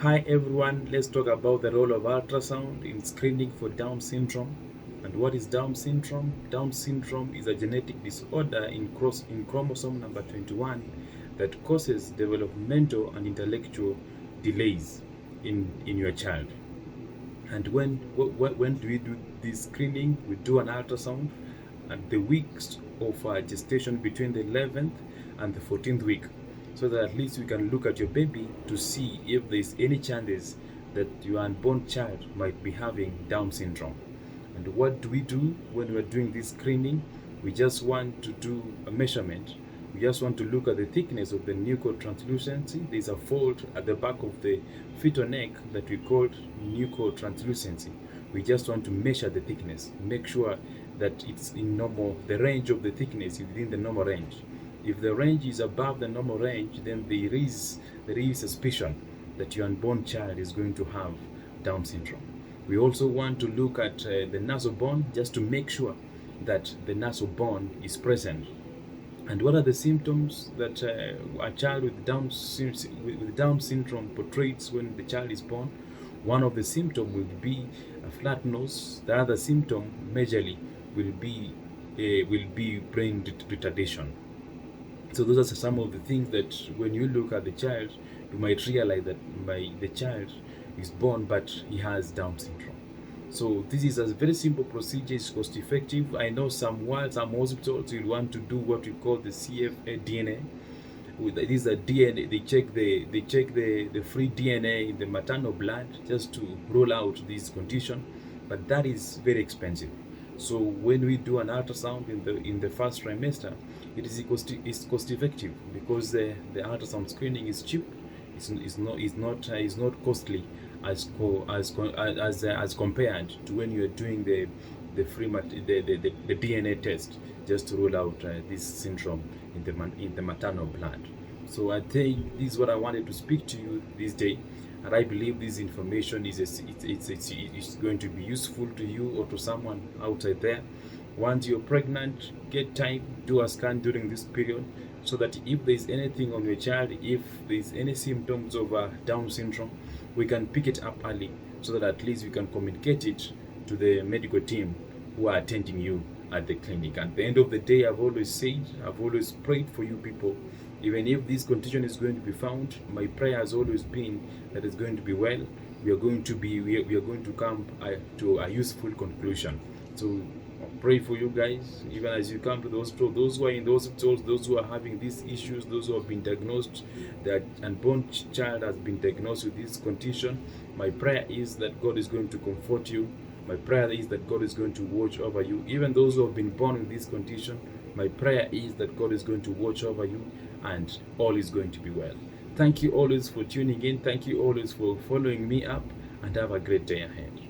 Hi everyone, let's talk about the role of ultrasound in screening for Down syndrome. And what is Down syndrome? Down syndrome is a genetic disorder in chromosome number 21 that causes developmental and intellectual delays in your child. And when do we do this screening? We do an ultrasound at the weeks of gestation between the 11th and the 14th week, so that at least we can look at your baby to see if there's any chances that your unborn child might be having Down syndrome. And what do we do when we're doing this screening? We just want to do a measurement. We just want to look at the thickness of the nuchal translucency. There's a fold at the back of the fetal neck that we call nuchal translucency. We just want to measure the thickness, make sure that it's in normal, the range of the thickness is within the normal range. If the range is above the normal range, then there is suspicion that your unborn child is going to have Down syndrome. We also want to look at the nasal bone just to make sure that the nasal bone is present. And what are the symptoms that a child with Down syndrome portrays when the child is born? One of the symptoms will be a flat nose. The other symptom, majorly, will be brain retardation. So those are some of the things that when you look at the child, you might realize that the child is born but he has Down syndrome. So this is a very simple procedure. It's cost effective. I know some hospitals will want to do what we call the CFA DNA. This is a DNA. They check the free DNA in the maternal blood just to rule out this condition, but that is very expensive. So when we do an ultrasound in the first trimester, it is cost effective because the ultrasound screening is cheap. It's not costly as compared to when you are doing the DNA test just to rule out this syndrome in the maternal blood. So I think this is what I wanted to speak to you this day, and I believe this information it's going to be useful to you or to someone outside there. Once you're pregnant, get time, do a scan during this period, so that if there's anything on your child, if there's any symptoms of Down syndrome, we can pick it up early, so that at least we can communicate it to the medical team who are attending you at the clinic. At the end of the day, I've always prayed for you people. Even if this condition is going to be found, my prayer has always been that it's going to be well. We are going to come to a useful conclusion. So pray for you guys, even as you come to the hospital, those who are in the hospitals, those who are having these issues, those who have been diagnosed, that unborn child has been diagnosed with this condition. My prayer is that God is going to comfort you. My prayer is that God is going to watch over you. Even those who have been born with this condition, my prayer is that God is going to watch over you and all is going to be well. Thank you always for tuning in. Thank you always for following me up, and have a great day ahead.